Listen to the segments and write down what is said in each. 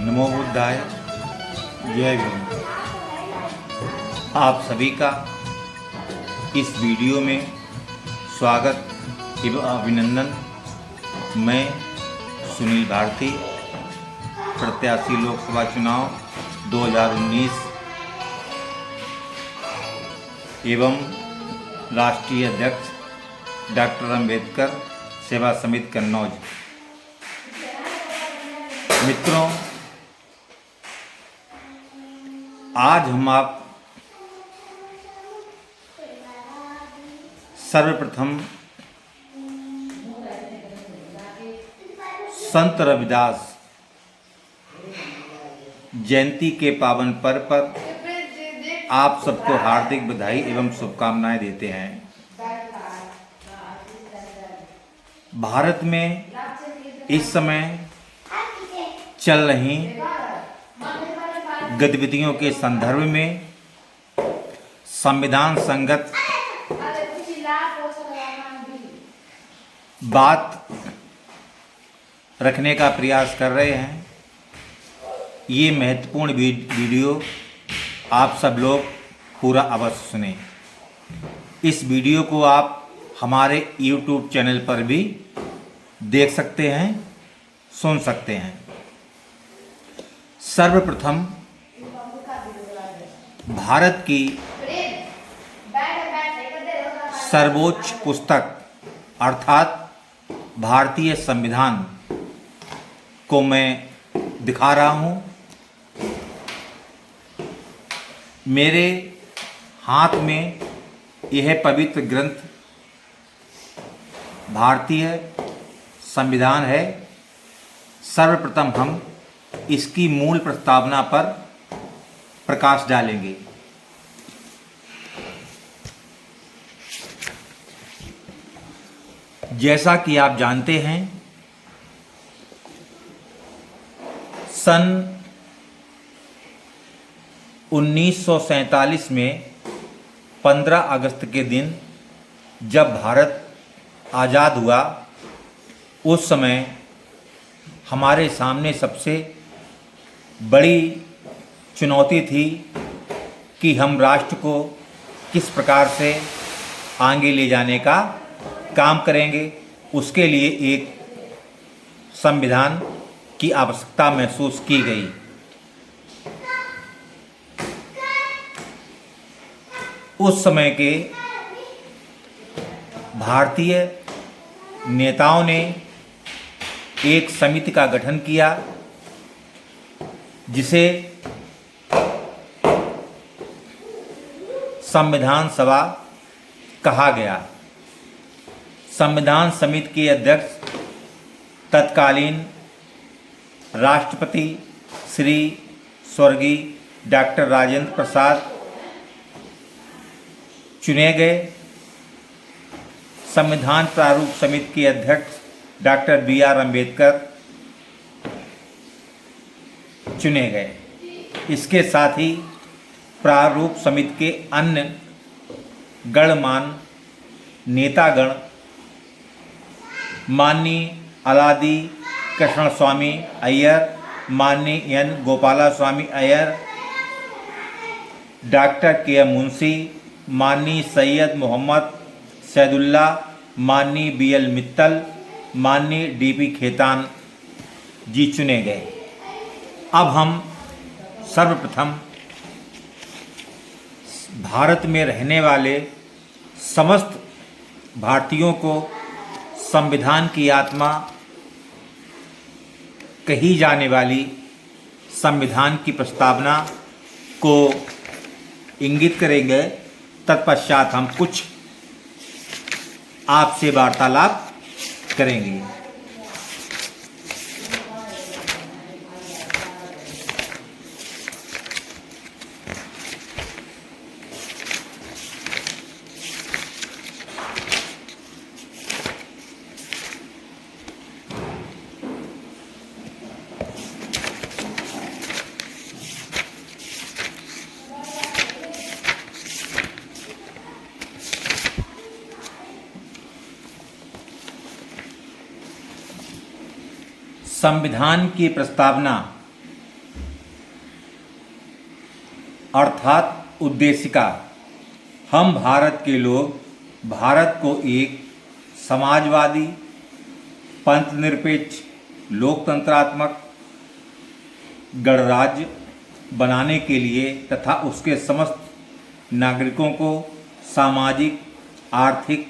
नमो बुद्धाय। जय भीम। आप सभी का इस वीडियो में स्वागत एवं अभिनंदन। मैं सुनील भारती, प्रत्याशी लोकसभा चुनाव 2019 एवं राष्ट्रीय अध्यक्ष डॉक्टर अंबेडकर सेवा समिति कन्नौज। मित्रों, आज हम आप सर्वप्रथम संत रविदास जयंती के पावन पर्व पर आप सबको हार्दिक बधाई एवं शुभकामनाएं देते हैं। भारत में इस समय चल रही गतिविधियों के संदर्भ में संविधान संगत बात रखने का प्रयास कर रहे हैं। ये महत्वपूर्ण वीडियो आप सब लोग पूरा अवश्य सुने। इस वीडियो को आप हमारे YouTube चैनल पर भी देख सकते हैं, सुन सकते हैं। सर्वप्रथम भारत की सर्वोच्च पुस्तक अर्थात भारतीय संविधान को मैं दिखा रहा हूँ। मेरे हाथ में यह पवित्र ग्रंथ भारतीय संविधान है। सर्वप्रथम हम इसकी मूल प्रस्तावना पर प्रकाश डालेंगे। जैसा कि आप जानते हैं, सन 1947 में 15 अगस्त के दिन जब भारत आज़ाद हुआ, उस समय हमारे सामने सबसे बड़ी चुनौती थी कि हम राष्ट्र को किस प्रकार से आगे ले जाने का काम करेंगे। उसके लिए एक संविधान की आवश्यकता महसूस की गई। उस समय के भारतीय नेताओं ने एक समिति का गठन किया, जिसे संविधान सभा कहा गया। संविधान समिति के अध्यक्ष तत्कालीन राष्ट्रपति श्री स्वर्गीय डॉक्टर राजेंद्र प्रसाद चुने गए। संविधान प्रारूप समिति के अध्यक्ष डॉक्टर B.R. अम्बेडकर चुने गए। इसके साथ ही प्रारूप समिति के अन्य गणमान्य नेतागण माननीय अलादी कृष्ण स्वामी अय्यर, माननीय N. गोपाला स्वामी अय्यर, डॉक्टर K.M. मुंशी, माननीय सैयद मोहम्मद सैदुल्ला, माननीय B.L. मित्तल, माननीय D.P. खेतान जी चुने गए। अब हम सर्वप्रथम भारत में रहने वाले समस्त भारतीयों को संविधान की आत्मा कही जाने वाली संविधान की प्रस्तावना को इंगित करेंगे। तत्पश्चात हम कुछ आपसे वार्तालाप करेंगे। संविधान की प्रस्तावना अर्थात उद्देशिका। हम भारत के लोग भारत को एक समाजवादी, पंथनिरपेक्ष, लोकतंत्रात्मक गणराज्य बनाने के लिए तथा उसके समस्त नागरिकों को सामाजिक, आर्थिक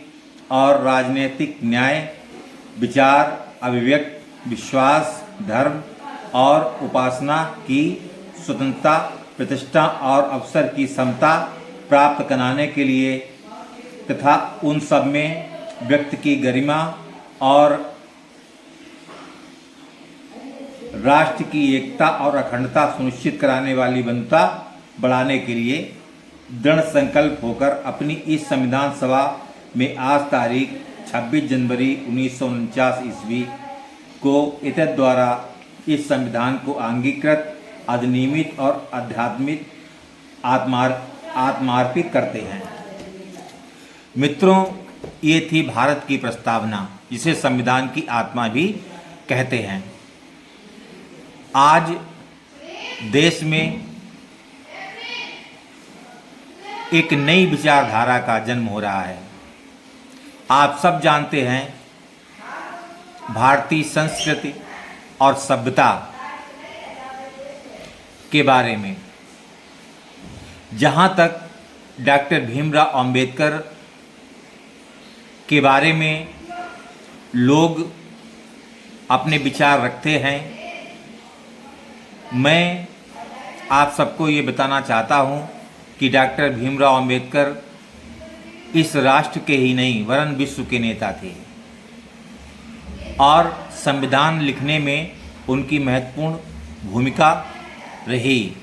और राजनीतिक न्याय, विचार, अभिव्यक्ति, विश्वास, धर्म और उपासना की स्वतंत्रता, प्रतिष्ठा और अवसर की समता प्राप्त कराने के लिए तथा उन सब में व्यक्ति की गरिमा और राष्ट्र की एकता और अखंडता सुनिश्चित कराने वाली बंधुता बढ़ाने के लिए दृढ़ संकल्प होकर अपनी इस संविधान सभा में आज तारीख 26 जनवरी 1949 ईस्वी को एतद द्वारा इस संविधान को अंगीकृत, अधिनियमित और आध्यात्मिक आत्मार्पित करते हैं। मित्रों, ये थी भारत की प्रस्तावना, जिसे संविधान की आत्मा भी कहते हैं। आज देश में एक नई विचारधारा का जन्म हो रहा है। आप सब जानते हैं भारतीय संस्कृति और सभ्यता के बारे में। जहाँ तक डॉक्टर भीमराव अंबेडकर के बारे में लोग अपने विचार रखते हैं, मैं आप सबको ये बताना चाहता हूँ कि डॉक्टर भीमराव अंबेडकर इस राष्ट्र के ही नहीं वरन विश्व के नेता थे और संविधान लिखने में उनकी महत्वपूर्ण भूमिका रही।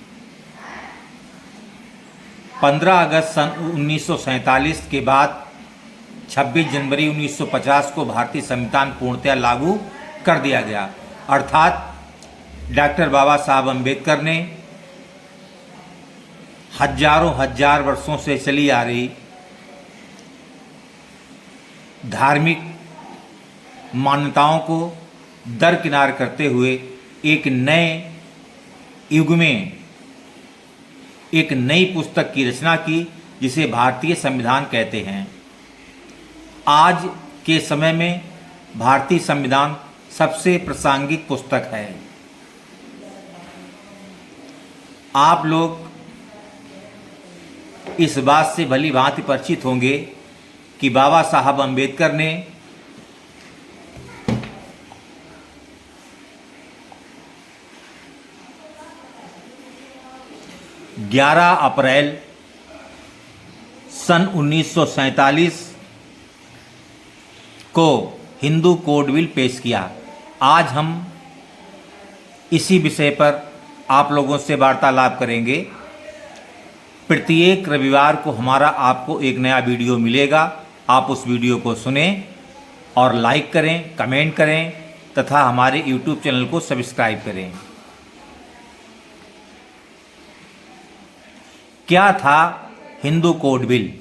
15 अगस्त सन 1947 के बाद 26 जनवरी 1950 को भारतीय संविधान पूर्णतः लागू कर दिया गया, अर्थात डॉक्टर बाबा साहब अम्बेडकर ने हजार वर्षों से चली आ रही धार्मिक मान्यताओं को दरकिनार करते हुए एक नए युग में एक नई पुस्तक की रचना की, जिसे भारतीय संविधान कहते हैं। आज के समय में भारतीय संविधान सबसे प्रासंगिक पुस्तक है। आप लोग इस बात से भली भांति परिचित होंगे कि बाबा साहब अम्बेडकर ने अप्रैल सन 1947 को हिंदू कोड बिल पेश किया। आज हम इसी विषय पर आप लोगों से वार्तालाप करेंगे। प्रत्येक रविवार को हमारा आपको एक नया वीडियो मिलेगा। आप उस वीडियो को सुनें और लाइक करें, कमेंट करें तथा हमारे YouTube चैनल को सब्सक्राइब करें। क्या था Hindu code bill?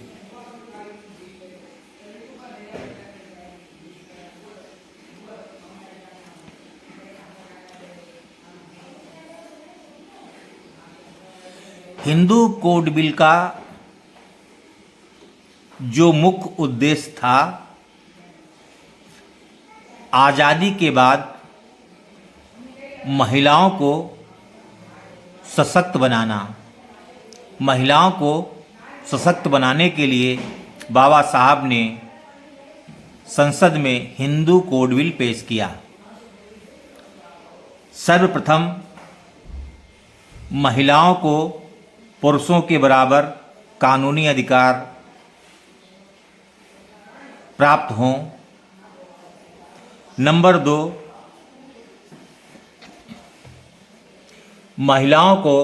Hindu code bill का जो मुख्य उद्देश्य था, आज़ादी के बाद महिलाओं को सशक्त बनाना। महिलाओं को सशक्त बनाने के लिए बाबा साहब ने संसद में हिंदू कोड बिल पेश किया। सर्वप्रथम महिलाओं को पुरुषों के बराबर कानूनी अधिकार प्राप्त हों। नंबर 2, महिलाओं को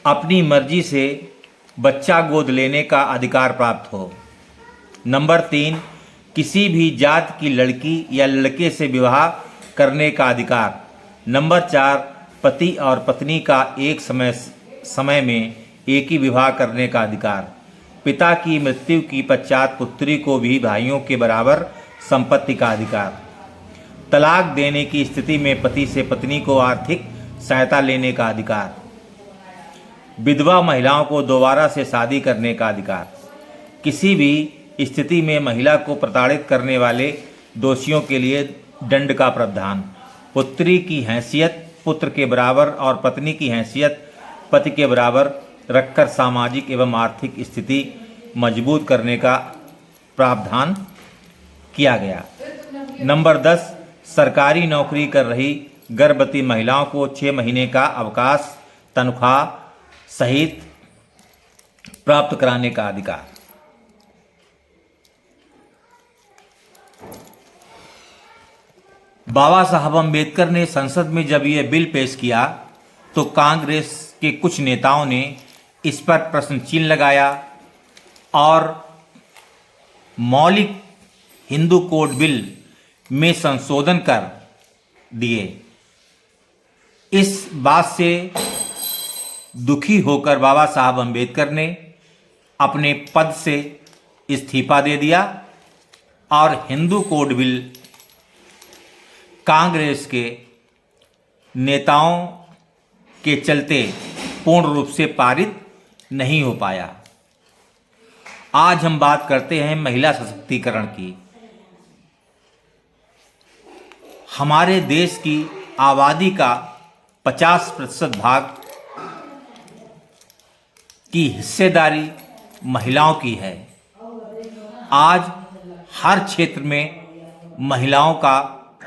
अपनी मर्जी से बच्चा गोद लेने का अधिकार प्राप्त हो। नंबर 3, किसी भी जात की लड़की या लड़के से विवाह करने का अधिकार। नंबर 4, पति और पत्नी का एक समय में एक ही विवाह करने का अधिकार। पिता की मृत्यु की पश्चात पुत्री को भी भाइयों के बराबर संपत्ति का अधिकार। तलाक देने की स्थिति में पति से पत्नी को आर्थिक सहायता लेने का अधिकार। विधवा महिलाओं को दोबारा से शादी करने का अधिकार, किसी भी स्थिति में महिला को प्रताड़ित करने वाले दोषियों के लिए दंड का प्रावधान, पुत्री की हैसियत पुत्र के बराबर और पत्नी की हैसियत पति के बराबर रखकर सामाजिक एवं आर्थिक स्थिति मजबूत करने का प्रावधान किया गया। नंबर 10, सरकारी नौकरी कर रही गर्भवती महिलाओं को 6 महीने का अवकाश तनख्वाह सहित प्राप्त कराने का अधिकार। बाबा साहब अम्बेडकर ने संसद में जब यह बिल पेश किया तो कांग्रेस के कुछ नेताओं ने इस पर प्रश्न चिन्ह लगाया और मौलिक हिंदू कोड बिल में संशोधन कर दिए। इस बात से दुखी होकर बाबा साहब अम्बेडकर ने अपने पद से इस्तीफा दे दिया और हिंदू कोड बिल कांग्रेस के नेताओं के चलते पूर्ण रूप से पारित नहीं हो पाया। आज हम बात करते हैं महिला सशक्तिकरण की। हमारे देश की आबादी का 50% भाग की हिस्सेदारी महिलाओं की है। आज हर क्षेत्र में महिलाओं का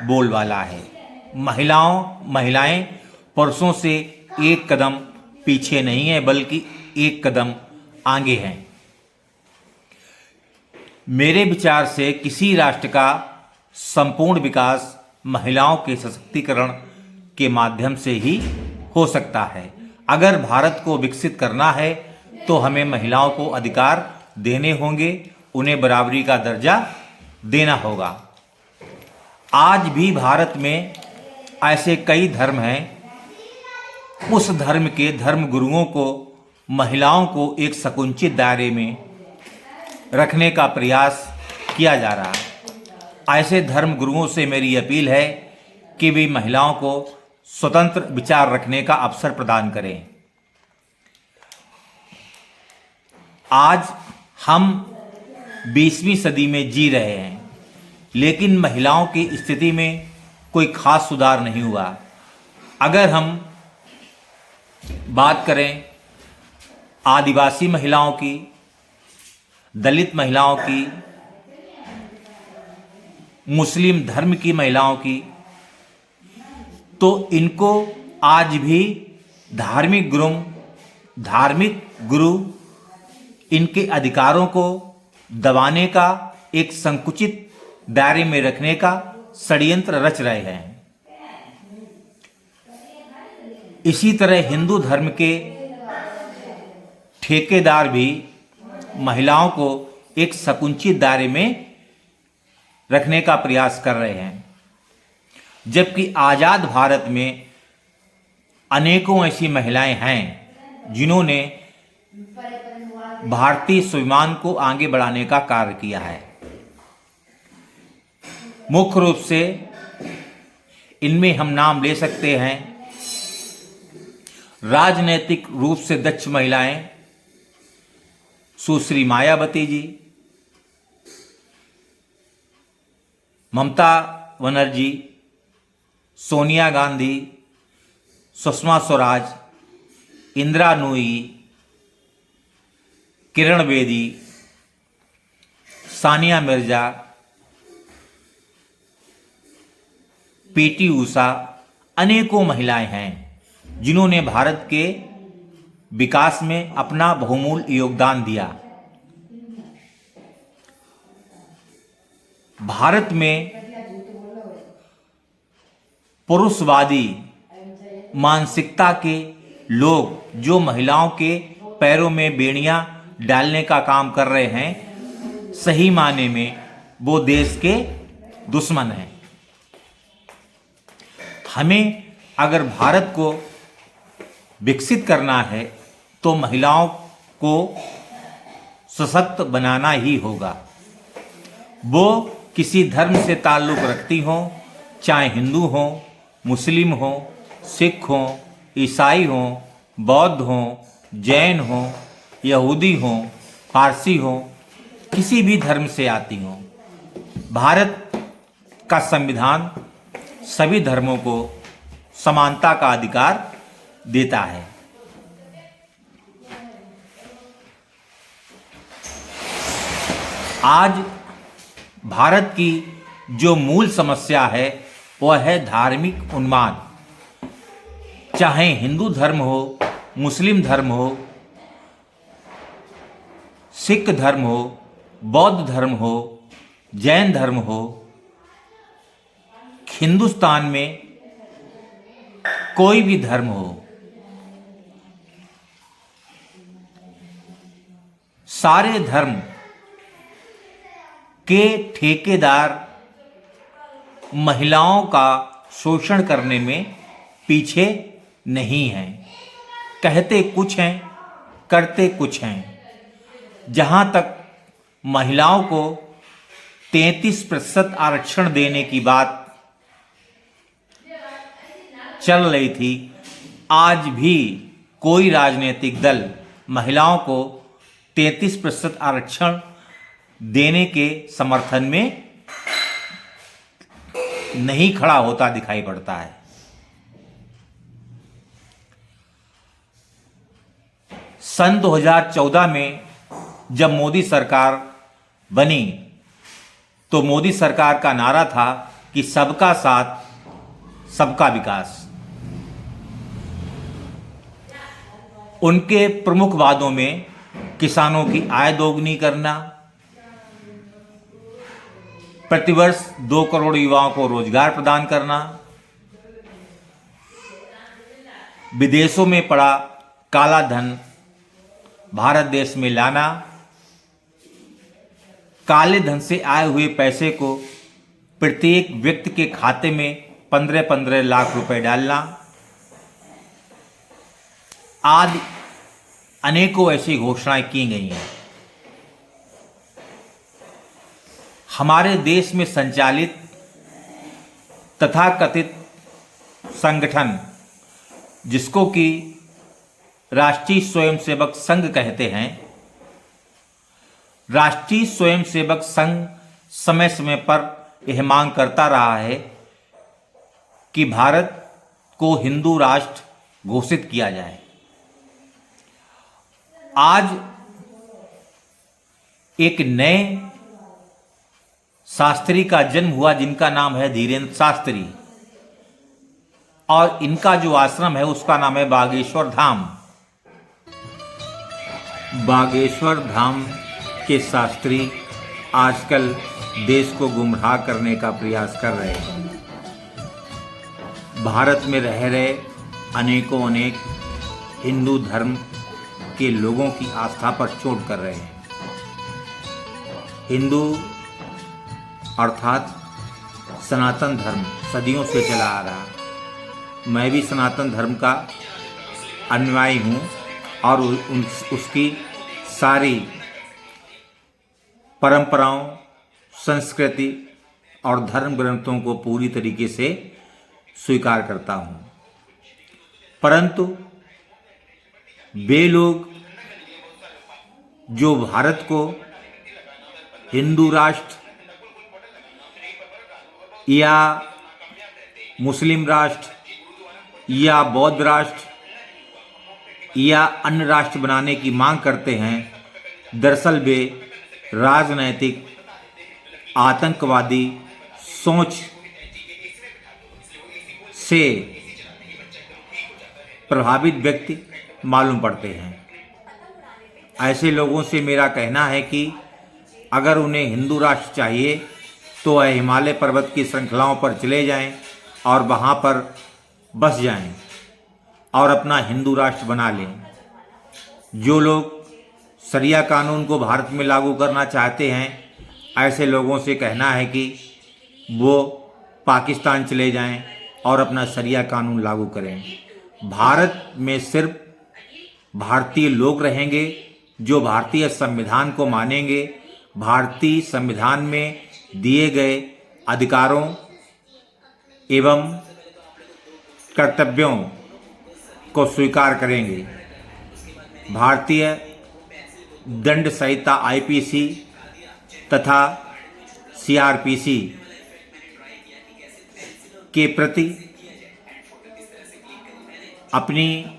बोलबाला है। महिलाएं पुरुषों से एक कदम पीछे नहीं है बल्कि एक कदम आगे हैं। मेरे विचार से किसी राष्ट्र का संपूर्ण विकास महिलाओं के सशक्तिकरण के माध्यम से ही हो सकता है। अगर भारत को विकसित करना है तो हमें महिलाओं को अधिकार देने होंगे, उन्हें बराबरी का दर्जा देना होगा। आज भी भारत में ऐसे कई धर्म हैं, उस धर्म के धर्म गुरुओं को महिलाओं को एक संकुचित दायरे में रखने का प्रयास किया जा रहा है। ऐसे धर्म गुरुओं से मेरी अपील है कि वे महिलाओं को स्वतंत्र विचार रखने का अवसर प्रदान करें। आज हम 20वीं सदी में जी रहे हैं, लेकिन महिलाओं की स्थिति में कोई खास सुधार नहीं हुआ। अगर हम बात करें आदिवासी महिलाओं की, दलित महिलाओं की, मुस्लिम धर्म की महिलाओं की, तो इनको आज भी धार्मिक गुरु इनके अधिकारों को दबाने का, एक संकुचित दायरे में रखने का षड्यंत्र रच रहे हैं। इसी तरह हिंदू धर्म के ठेकेदार भी महिलाओं को एक संकुचित दायरे में रखने का प्रयास कर रहे हैं, जबकि आज़ाद भारत में अनेकों ऐसी महिलाएं हैं जिन्होंने भारतीय स्वाभिमान को आगे बढ़ाने का कार्य किया है। मुख्य रूप से इनमें हम नाम ले सकते हैं राजनीतिक रूप से दक्ष महिलाएं सुश्री मायावती जी, ममता बनर्जी, सोनिया गांधी, सुषमा स्वराज, इंदिरा नूई, किरण बेदी, सानिया मिर्जा, पीटी उषा, अनेकों महिलाएं हैं जिन्होंने भारत के विकास में अपना बहुमूल्य योगदान दिया। भारत में पुरुषवादी मानसिकता के लोग जो महिलाओं के पैरों में बेड़ियां डालने का काम कर रहे हैं, सही मायने में वो देश के दुश्मन हैं। हमें अगर भारत को विकसित करना है तो महिलाओं को सशक्त बनाना ही होगा। वो किसी धर्म से ताल्लुक़ रखती हों, चाहे हिंदू हों, मुस्लिम हों, सिख हों, ईसाई हों, बौद्ध हों, जैन हो, यहूदी हो, फारसी हो, किसी भी धर्म से आती हो। भारत का संविधान सभी धर्मों को समानता का अधिकार देता है। आज भारत की जो मूल समस्या है वह है धार्मिक उन्माद। चाहे हिंदू धर्म हो, मुस्लिम धर्म हो, सिख धर्म हो, बौद्ध धर्म हो, जैन धर्म हो, हिंदुस्तान में कोई भी धर्म हो, सारे धर्म के ठेकेदार महिलाओं का शोषण करने में पीछे नहीं हैं। कहते कुछ हैं, करते कुछ हैं। जहां तक महिलाओं को 33% आरक्षण देने की बात चल रही थी, आज भी कोई राजनीतिक दल महिलाओं को 33% आरक्षण देने के समर्थन में नहीं खड़ा होता दिखाई पड़ता है। सन 2014 में जब मोदी सरकार बनी तो मोदी सरकार का नारा था कि सबका साथ, सबका विकास। उनके प्रमुख वादों में किसानों की आय दोगुनी करना, प्रतिवर्ष 2 करोड़ युवाओं को रोजगार प्रदान करना, विदेशों में पड़ा काला धन भारत देश में लाना, काले धन से आए हुए पैसे को प्रत्येक व्यक्ति के खाते में 15-15 लाख रुपए डालना आदि अनेकों ऐसी घोषणाएं की गई हैं। हमारे देश में संचालित तथाकथित संगठन जिसको कि राष्ट्रीय स्वयंसेवक संघ कहते हैं, राष्ट्रीय स्वयंसेवक संघ समय समय पर यह मांग करता रहा है कि भारत को हिंदू राष्ट्र घोषित किया जाए। आज एक नए शास्त्री का जन्म हुआ जिनका नाम है धीरेन्द्र शास्त्री, और इनका जो आश्रम है उसका नाम है बागेश्वर धाम। बागेश्वर धाम के शास्त्री आजकल देश को गुमराह करने का प्रयास कर रहे हैं। भारत में रह रहे अनेक हिंदू धर्म के लोगों की आस्था पर चोट कर रहे हैं। हिंदू अर्थात सनातन धर्म सदियों से चला आ रहा, मैं भी सनातन धर्म का अनुयायी हूँ और उसकी सारी परंपराओं, संस्कृति और धर्म ग्रंथों को पूरी तरीके से स्वीकार करता हूँ। परंतु वे लोग जो भारत को हिंदू राष्ट्र या मुस्लिम राष्ट्र या बौद्ध राष्ट्र या अन्य राष्ट्र बनाने की मांग करते हैं, दरअसल वे राजनैतिक आतंकवादी सोच से प्रभावित व्यक्ति मालूम पड़ते हैं। ऐसे लोगों से मेरा कहना है कि अगर उन्हें हिंदू राष्ट्र चाहिए तो वह हिमालय पर्वत की श्रृंखलाओं पर चले जाएं और वहाँ पर बस जाएं और अपना हिंदू राष्ट्र बना लें। जो लोग शरिया कानून को भारत में लागू करना चाहते हैं, ऐसे लोगों से कहना है कि वो पाकिस्तान चले जाएं और अपना शरिया कानून लागू करें। भारत में सिर्फ भारतीय लोग रहेंगे जो भारतीय संविधान को मानेंगे, भारतीय संविधान में दिए गए अधिकारों एवं कर्तव्यों को स्वीकार करेंगे। भारतीय दंड संहिता आईपीसी तथा सीआरपीसी के प्रति अपनी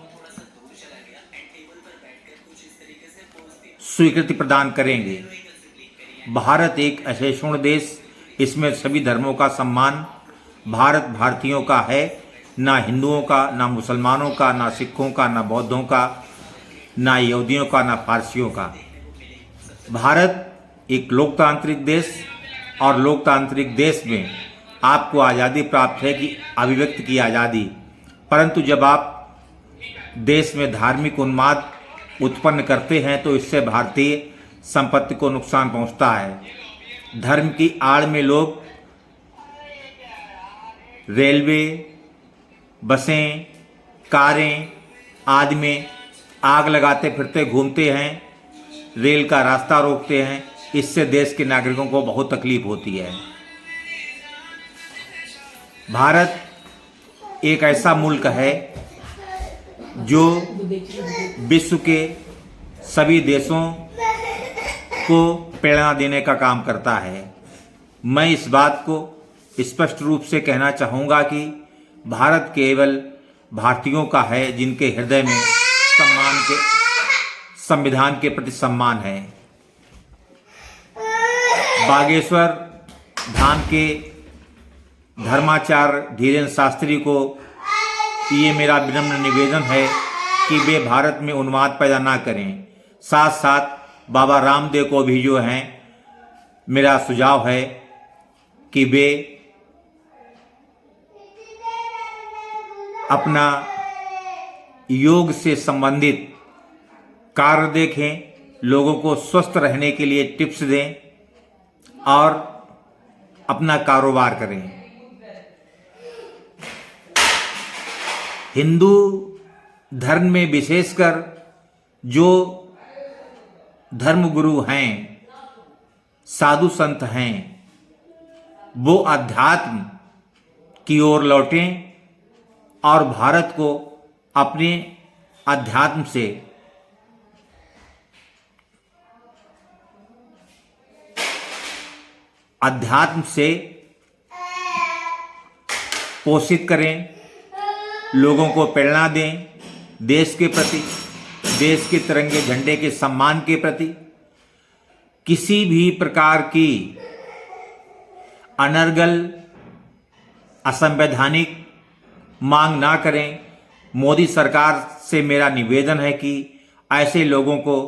स्वीकृति प्रदान करेंगे। भारत एक असहिष्णु देश, इसमें सभी धर्मों का सम्मान भारत भारतीयों का है, ना हिंदुओं का, ना मुसलमानों का, ना सिखों का, ना बौद्धों का, ना यहूदियों का, ना फारसियों का। भारत एक लोकतांत्रिक देश, और लोकतांत्रिक देश में आपको आज़ादी प्राप्त है कि अभिव्यक्ति की आज़ादी, परंतु जब आप देश में धार्मिक उन्माद उत्पन्न करते हैं तो इससे भारतीय संपत्ति को नुकसान पहुंचता है। धर्म की आड़ में लोग रेलवे, बसें, कारें आदि में आग लगाते फिरते घूमते हैं, रेल का रास्ता रोकते हैं। इससे देश के नागरिकों को बहुत तकलीफ होती है। भारत एक ऐसा मुल्क है जो विश्व के सभी देशों को प्रेरणा देने का काम करता है। मैं इस बात को स्पष्ट रूप से कहना चाहूँगा कि भारत केवल भारतीयों का है जिनके हृदय में संविधान के प्रति सम्मान है। बागेश्वर धाम के धर्माचार्य धीरेन्द्र शास्त्री को ये मेरा विनम्र निवेदन है कि वे भारत में उन्माद पैदा ना करें। साथ साथ बाबा रामदेव को भी जो हैं, मेरा सुझाव है कि वे अपना योग से संबंधित कार्य देखें, लोगों को स्वस्थ रहने के लिए टिप्स दें और अपना कारोबार करें। हिंदू धर्म में विशेषकर जो धर्मगुरु हैं, साधु संत हैं, वो अध्यात्म की ओर लौटें और भारत को अपने अध्यात्म से पोषित करें, लोगों को प्रेरणा दें, देश के प्रति, देश के तिरंगे झंडे के सम्मान के प्रति किसी भी प्रकार की अनर्गल असंवैधानिक मांग ना करें। मोदी सरकार से मेरा निवेदन है कि ऐसे लोगों को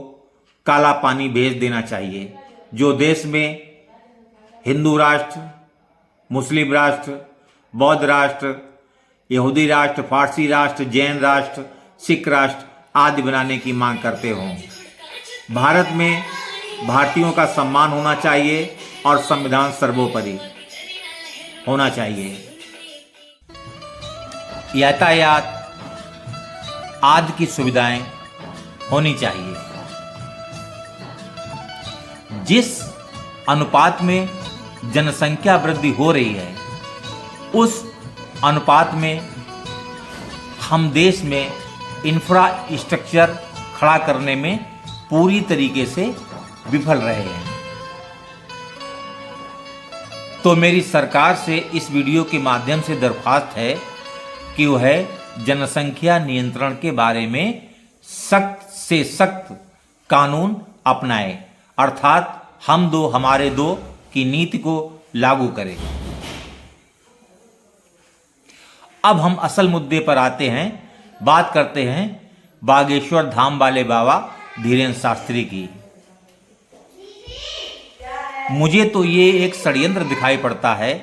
काला पानी भेज देना चाहिए जो देश में हिंदू राष्ट्र, मुस्लिम राष्ट्र, बौद्ध राष्ट्र, यहूदी राष्ट्र, फारसी राष्ट्र, जैन राष्ट्र, सिख राष्ट्र आदि बनाने की मांग करते हों। भारत में भारतीयों का सम्मान होना चाहिए और संविधान सर्वोपरि होना चाहिए। यातायात आदि की सुविधाएं होनी चाहिए। जिस अनुपात में जनसंख्या वृद्धि हो रही है, उस अनुपात में हम देश में इंफ्रास्ट्रक्चर खड़ा करने में पूरी तरीके से विफल रहे हैं। तो मेरी सरकार से इस वीडियो के माध्यम से दरख्वास्त है कि वह जनसंख्या नियंत्रण के बारे में सख्त से सख्त कानून अपनाए, अर्थात हम दो हमारे दो की नीति को लागू करें। अब हम असल मुद्दे पर आते हैं, बात करते हैं बागेश्वर धाम वाले बाबा धीरेन्द्र शास्त्री की। मुझे तो ये एक षड्यंत्र दिखाई पड़ता है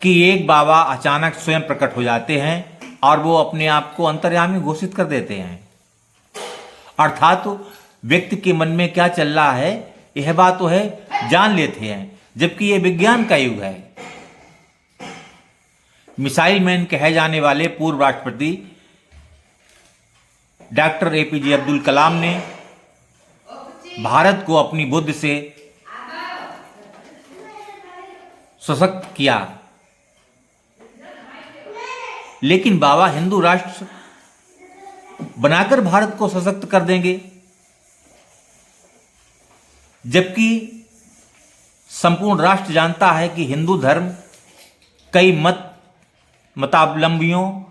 कि एक बाबा अचानक स्वयं प्रकट हो जाते हैं और वो अपने आप को अंतर्यामी घोषित कर देते हैं। अर्थात व्यक्ति के मन में क्या चल रहा है यह बात तो है जान लेते हैं, जबकि ये विज्ञान का युग है। मिसाइल मैन कहे जाने वाले पूर्व राष्ट्रपति डॉक्टर एपीजे अब्दुल कलाम ने भारत को अपनी बुद्धि से सशक्त किया, लेकिन बाबा हिंदू राष्ट्र बनाकर भारत को सशक्त कर देंगे, जबकि संपूर्ण राष्ट्र जानता है कि हिंदू धर्म कई मतावलंबियों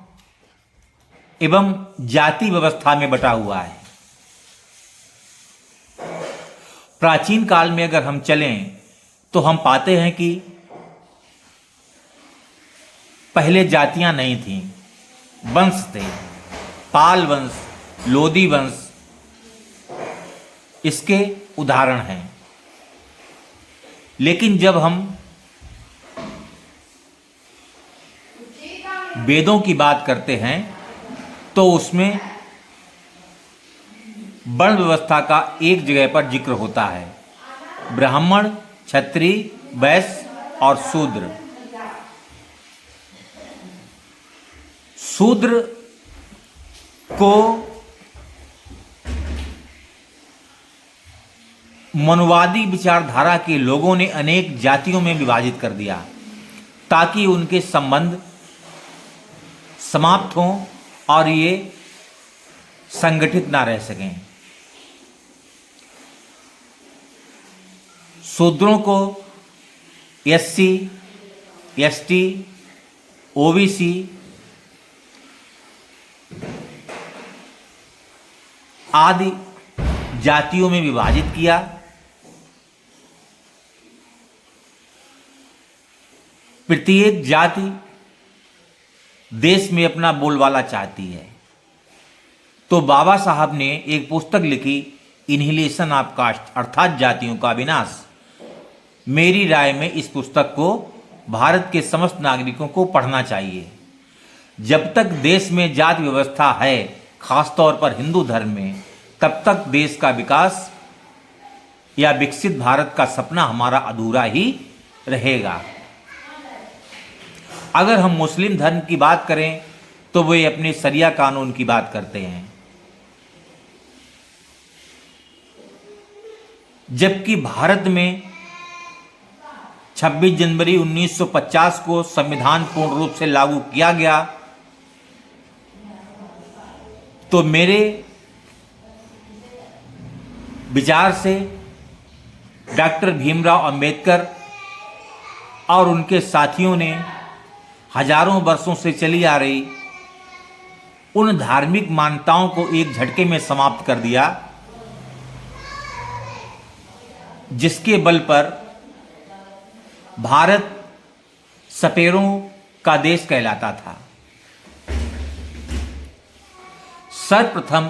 एवं जाति व्यवस्था में बटा हुआ है। प्राचीन काल में अगर हम चलें तो हम पाते हैं कि पहले जातियां नहीं थीं, वंश थे, पाल वंश, लोदी वंश इसके उदाहरण हैं। लेकिन जब हम वेदों की बात करते हैं तो उसमें वर्ण व्यवस्था का एक जगह पर जिक्र होता है, ब्राह्मण, क्षत्रिय, वैश्य और शूद्र। शूद्र को मनुवादी विचारधारा के लोगों ने अनेक जातियों में विभाजित कर दिया ताकि उनके संबंध समाप्त हों और ये संगठित ना रह सकें। शूद्रों को एससी, एसटी, ओबीसी आदि जातियों में विभाजित किया। प्रत्येक जाति देश में अपना बोलबाला चाहती है, तो बाबा साहब ने एक पुस्तक लिखी, इनहिलेशन ऑफ कास्ट अर्थात जातियों का विनाश। मेरी राय में इस पुस्तक को भारत के समस्त नागरिकों को पढ़ना चाहिए। जब तक देश में जाति व्यवस्था है, खासतौर पर हिंदू धर्म में, तब तक देश का विकास या विकसित भारत का सपना हमारा अधूरा ही रहेगा। अगर हम मुस्लिम धर्म की बात करें तो वे अपने शरिया कानून की बात करते हैं, जबकि भारत में 26 जनवरी 1950 को संविधान पूर्ण रूप से लागू किया गया। तो मेरे विचार से डॉक्टर भीमराव अंबेडकर और उनके साथियों ने हजारों वर्षों से चली आ रही उन धार्मिक मान्यताओं को एक झटके में समाप्त कर दिया, जिसके बल पर भारत सपेरों का देश कहलाता था। सर्वप्रथम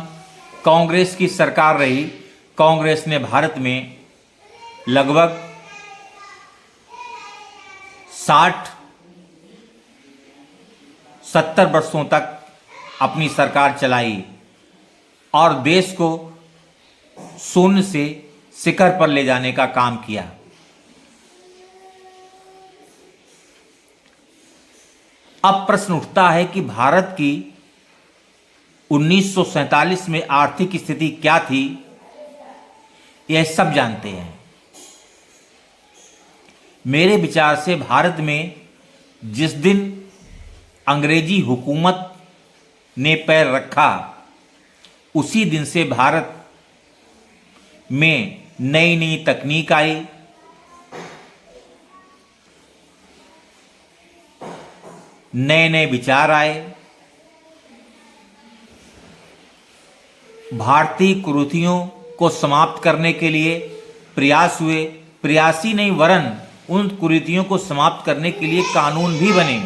कांग्रेस की सरकार रही। कांग्रेस ने भारत में लगभग 60-70 वर्षों तक अपनी सरकार चलाई और देश को शून्य से शिखर पर ले जाने का काम किया। अब प्रश्न उठता है कि भारत की 1947 में आर्थिक स्थिति क्या थी, यह सब जानते हैं। मेरे विचार से भारत में जिस दिन अंग्रेजी हुकूमत ने पैर रखा, उसी दिन से भारत में नई नई तकनीक आई, नए नए विचार आए, भारतीय कुरीतियों को समाप्त करने के लिए प्रयास हुए। प्रयास ही नहीं वरन उन कुरीतियों को समाप्त करने के लिए कानून भी बने।